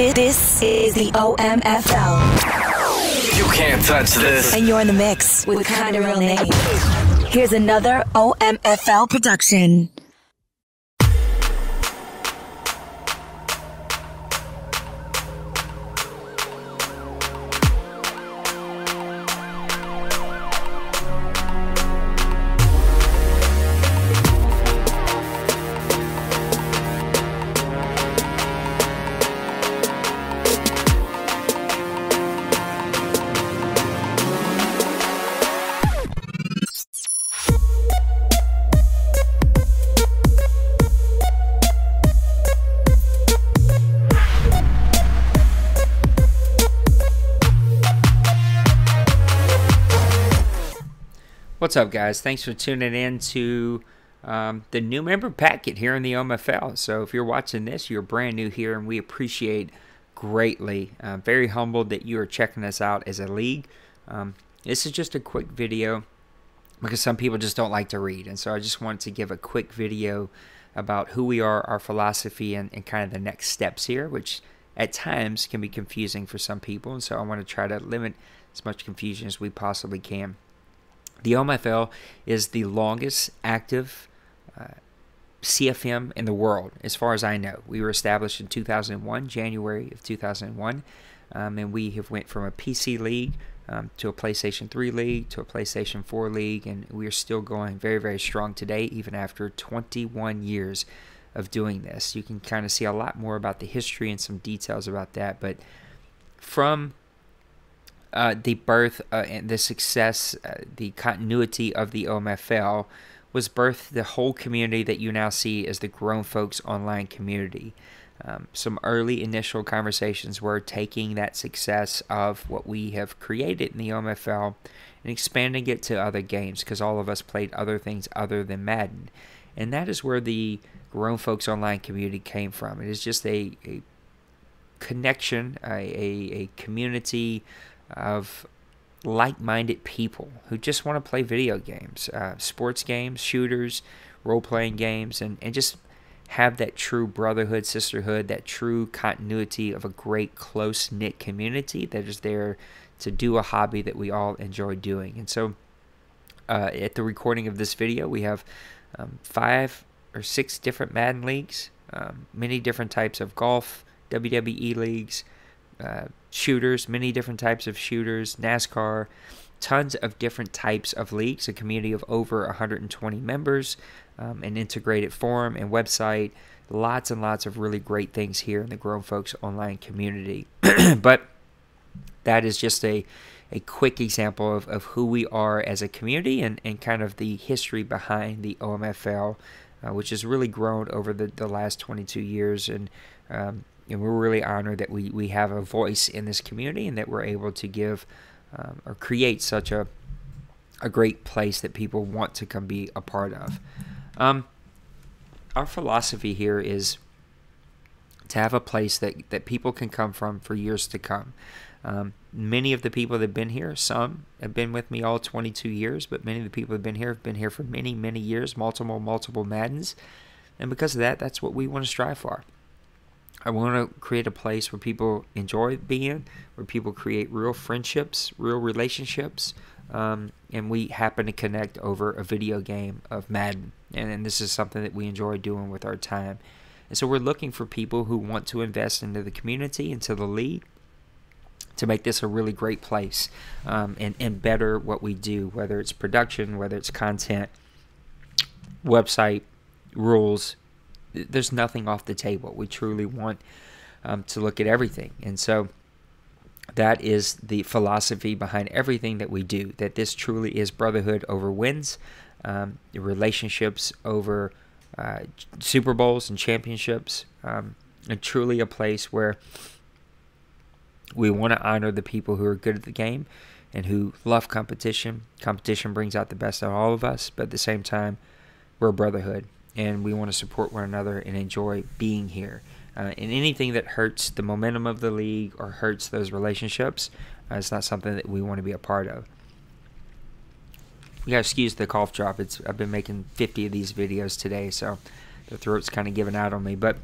This is the OMFL. You can't touch this. And you're in the mix with Kinda Real Name. Here's another OMFL production. What's up, guys? Thanks for tuning in to the new member packet here in the OMFL. So if you're watching this, you're brand new here, and we appreciate greatly. Very humbled that you are checking us out as a league. This is just a quick video because some people just don't like to read. And so I just wanted to give a quick video about who we are, our philosophy, and kind of the next steps here, which at times can be confusing for some people. And so I want to try to limit as much confusion as we possibly can. The OMFL is the longest active CFM in the world, as far as I know. We were established in 2001, January of 2001, and we have went from a PC league to a PlayStation 3 league to a PlayStation 4 league, and we are still going very, very strong today, even after 21 years of doing this. You can kind of see a lot more about the history and some details about that, but from the birth and the success, the continuity of the OMFL was birthed the whole community that you now see as the Grown Folks Online community. Some early initial conversations were taking that success of what we have created in the OMFL and expanding it to other games, because all of us played other things other than Madden. And that is where the Grown Folks Online community came from. It is just a connection, a community of like-minded people who just want to play video games, sports games, shooters, role-playing games, and just have that true brotherhood, sisterhood, that true continuity of a great close-knit community that is there to do a hobby that we all enjoy doing. And so at the recording of this video, we have 5 or 6 different Madden leagues, many different types of golf, WWE leagues, shooters, many different types of shooters, NASCAR, tons of different types of leagues, a community of over 120 members, an integrated forum and website, lots and lots of really great things here in the Grown Folks Online community. But that is just a quick example of who we are as a community and kind of the history behind the OMFL, which has really grown over the last 22 years. And we're really honored that we have a voice in this community and that we're able to give or create such a great place that people want to come be a part of. Our philosophy here is to have a place that people can come from for years to come. Many of the people that have been here, some have been with me all 22 years, but many of the people that have been here for many, many years, multiple Maddens. And because of that, that's what we want to strive for. I want to create a place where people enjoy being, where people create real friendships, real relationships, and we happen to connect over a video game of Madden. And this is something that we enjoy doing with our time. And so we're looking for people who want to invest into the community, into the league, to make this a really great place and better what we do, whether it's production, whether it's content, website, rules. There's nothing off the table. We truly want to look at everything. And so that is the philosophy behind everything that we do, that this truly is brotherhood over wins, relationships over Super Bowls and championships, and truly a place where we want to honor the people who are good at the game and who love competition. Competition brings out the best of all of us, but at the same time, we're a brotherhood. And we want to support one another and enjoy being here. And anything that hurts the momentum of the league or hurts those relationships is not something that we want to be a part of. You gotta excuse the cough drop. I've been making 50 of these videos today, so the throat's kind of giving out on me. But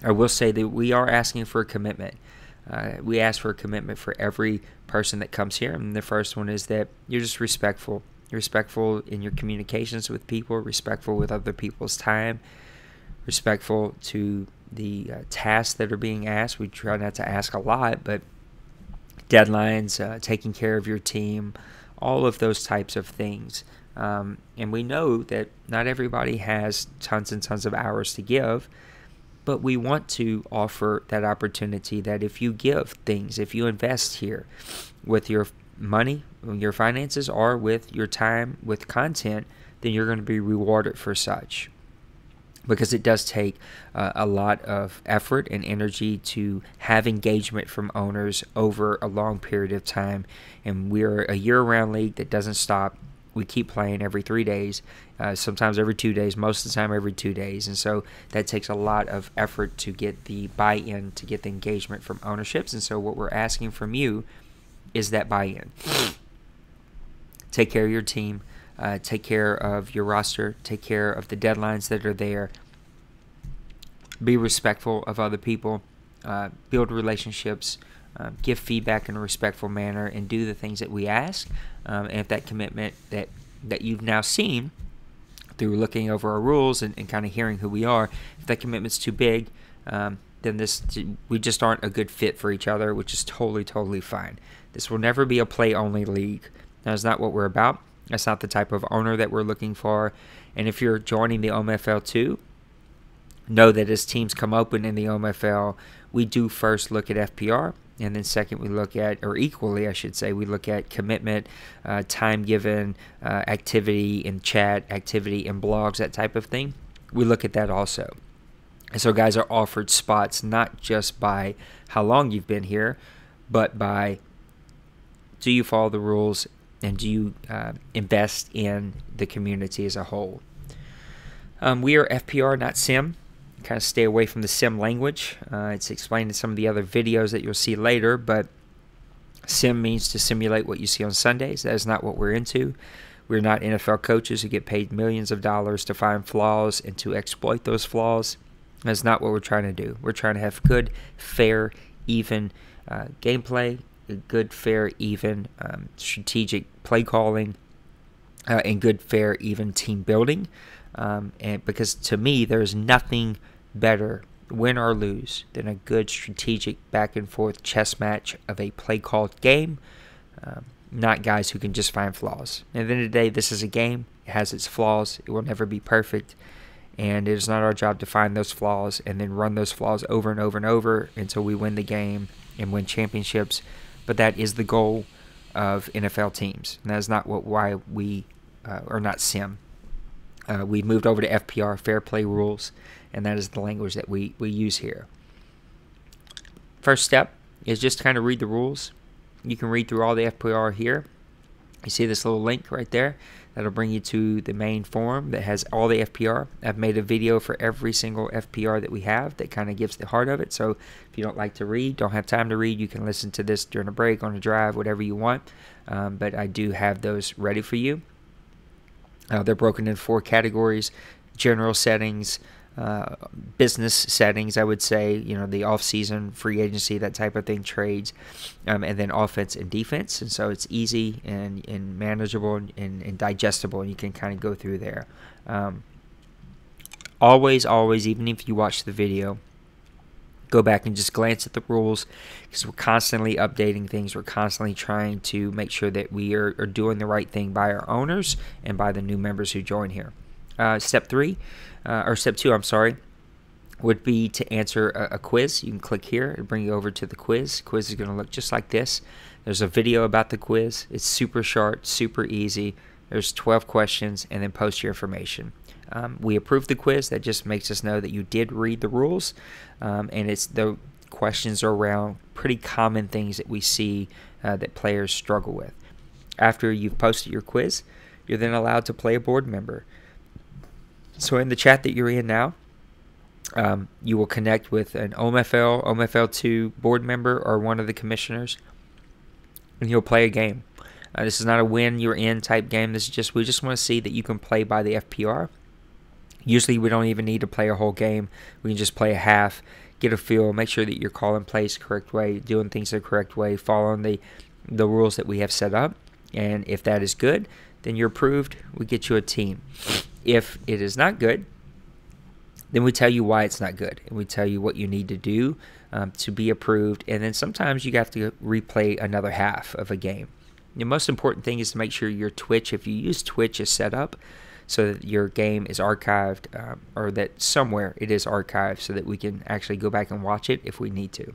I will say that we are asking for a commitment. We ask for a commitment for every person that comes here. And the first one is that you're just respectful. You're respectful in your communications with people, respectful with other people's time, respectful to the tasks that are being asked. We try not to ask a lot, but deadlines, taking care of your team, all of those types of things. And we know that not everybody has tons and tons of hours to give, but we want to offer that opportunity that if you give things, if you invest here with your money, your finances, or with your time, with content, then you're going to be rewarded for such. Because it does take a lot of effort and energy to have engagement from owners over a long period of time. And we're a year-round league that doesn't stop. We keep playing every 3 days, sometimes every 2 days, most of the time every 2 days. And so that takes a lot of effort to get the buy-in, to get the engagement from ownerships. And so what we're asking from you is that buy-in. Take care of your team. Take care of your roster. Take care of the deadlines that are there. Be respectful of other people. Build relationships. Give feedback in a respectful manner, and do the things that we ask. And if that commitment that you've now seen through looking over our rules and kind of hearing who we are, if that commitment's too big, then we just aren't a good fit for each other, which is totally fine. This will never be a play-only league. That's not what we're about. That's not the type of owner that we're looking for. And if you're joining the OMFL too, know that as teams come open in the OMFL, we do first look at FPR, and then second we look at, or equally I should say, we look at commitment, time given, activity in chat, activity in blogs, that type of thing. We look at that also. And so guys are offered spots not just by how long you've been here, but by do you follow the rules and do you invest in the community as a whole. We are FPR, not Sim. Kind of stay away from the Sim language. It's explained in some of the other videos that you'll see later, but Sim means to simulate what you see on Sundays. That is not what we're into. We're not NFL coaches who get paid millions of dollars to find flaws and to exploit those flaws. That's not what we're trying to do. We're trying to have good, fair, even gameplay, good, fair, even strategic play calling, and good, fair, even team building. And because to me, there's nothing better, win or lose, than a good strategic back and forth chess match of a play called game. Not guys who can just find flaws. At the end of the day, this is a game. It has its flaws. It will never be perfect. And it is not our job to find those flaws and then run those flaws over and over and over until we win the game and win championships. But that is the goal of NFL teams. And that is not why we are not Sim. We moved over to FPR, Fair Play Rules, and that is the language that we use here. First step is just to kind of read the rules. You can read through all the FPR here. You see this little link right there? That'll bring you to the main forum that has all the FPR. I've made a video for every single FPR that we have that kind of gives the heart of it. So if you don't like to read, don't have time to read, you can listen to this during a break, on a drive, whatever you want. But I do have those ready for you. They're broken in 4 categories: general settings, business settings, I would say, you know, the off-season, free agency, that type of thing, trades, and then offense and defense. And so it's easy and manageable and digestible, and you can kind of go through there. Always, even if you watch the video, go back and just glance at the rules, because we're constantly updating things. We're constantly trying to make sure that we are doing the right thing by our owners and by the new members who join here. Step 2, would be to answer a quiz. You can click here and bring you over to the quiz. Quiz is going to look just like this. There's a video about the quiz. It's super short, super easy. There's 12 questions, and then post your information. We approve the quiz. That just makes us know that you did read the rules, and it's the questions are around pretty common things that we see that players struggle with. After you've posted your quiz, you're then allowed to play a board member. So in the chat that you're in now, you will connect with an OMFL, OMFL2 board member or one of the commissioners, and you'll play a game. This is not a win you're in type game. This is just, we just want to see that you can play by the FPR. Usually we don't even need to play a whole game. We can just play a half, get a feel, make sure that you're calling plays the correct way, doing things the correct way, following the rules that we have set up. And if that is good, then you're approved. We get you a team. If it is not good, then we tell you why it's not good, and we tell you what you need to do to be approved. And then sometimes you have to replay another half of a game. The most important thing is to make sure your Twitch, if you use Twitch, is set up so that your game is archived, or that somewhere it is archived so that we can actually go back and watch it if we need to.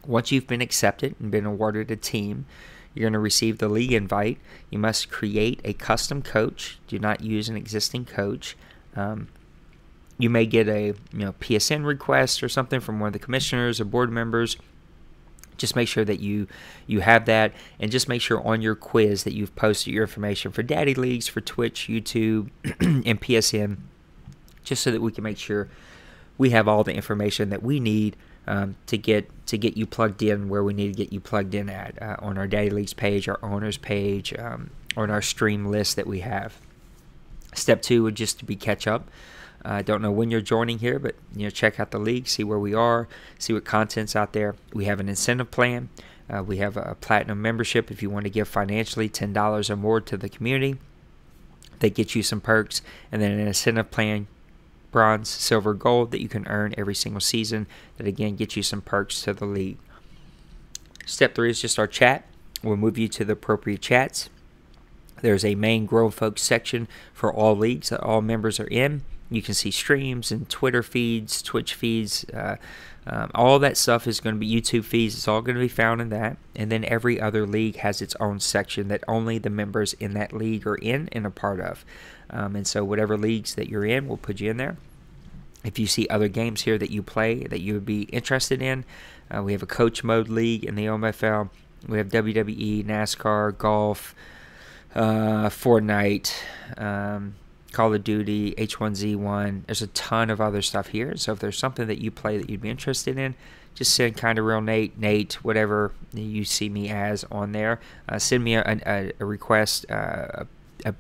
Once you've been accepted and been awarded a team, you're going to receive the league invite. You must create a custom coach. Do not use an existing coach. You may get a PSN request or something from one of the commissioners or board members. Just make sure that you have that, and just make sure on your quiz that you've posted your information for Daddy Leagues, for Twitch, YouTube, and PSN, just so that we can make sure we have all the information that we need to get you plugged in where we need to get you plugged in at, on our Daddy Leagues page, our owners page, on our stream list that we have. Step 2 would just to be catch up. I don't know when you're joining here, but check out the league, see where we are, see what content's out there. We have an incentive plan. We have a platinum membership if you want to give financially $10 or more to the community. They get you some perks, and then an incentive plan, bronze, silver, gold, that you can earn every single season, that again gets you some perks to the league. Step 3 is just our chat. We'll move you to the appropriate chats. There's a main Grown Folks section for all leagues that all members are in. You can see streams and Twitter feeds, Twitch feeds, all that stuff is going to be YouTube feeds. It's all going to be found in that. And then every other league has its own section that only the members in that league are in and a part of. And so whatever leagues that you're in, we'll put you in there. If you see other games here that you play that you would be interested in, we have a coach mode league in the OMFL. We have WWE, NASCAR, golf, Fortnite, Call of Duty, H1Z1. There's a ton of other stuff here. So if there's something that you play that you'd be interested in, just send Kinda Real Nate, whatever you see me as on there. Send me a request, a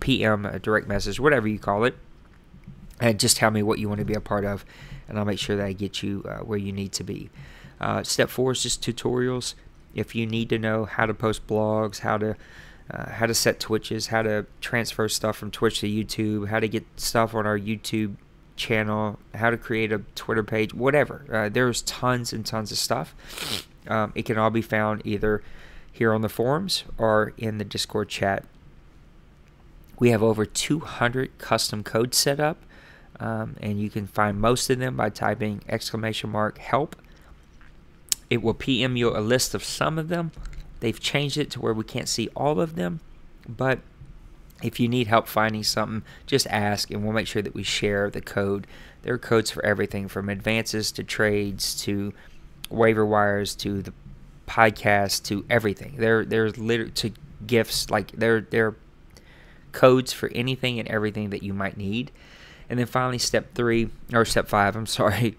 PM, a direct message, whatever you call it. And just tell me what you want to be a part of, and I'll make sure that I get you where you need to be. Step 4 is just tutorials. If you need to know how to post blogs, how to set Twitches, how to transfer stuff from Twitch to YouTube, how to get stuff on our YouTube channel, how to create a Twitter page, whatever. There's tons and tons of stuff. It can all be found either here on the forums or in the Discord chat. We have over 200 custom codes set up, and you can find most of them by typing !help. It will PM you a list of some of them. They've changed it to where we can't see all of them, but if you need help finding something, just ask, and we'll make sure that we share the code. There are codes for everything from advances to trades to waiver wires to the podcast to everything. There's literally to gifts, like there are codes for anything and everything that you might need. And then finally, step 5, I'm sorry,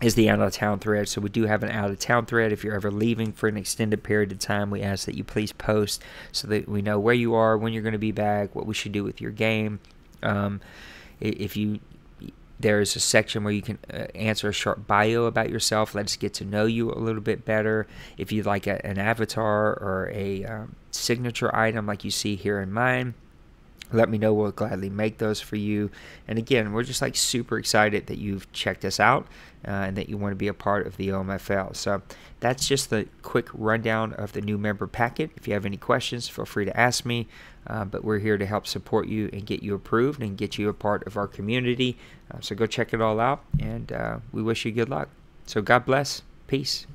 is the out of town thread. So we do have an out of town thread. If you're ever leaving for an extended period of time, we ask that you please post so that we know where you are, when you're going to be back, what we should do with your game. There's a section where you can answer a short bio about yourself. Let us get to know you a little bit better. If you'd like an avatar or a signature item like you see here in mine, let me know. We'll gladly make those for you. And again, we're just like super excited that you've checked us out and that you want to be a part of the OMFL. So that's just the quick rundown of the new member packet. If you have any questions, feel free to ask me. But we're here to help support you and get you approved and get you a part of our community. So go check it all out, and we wish you good luck. So God bless. Peace.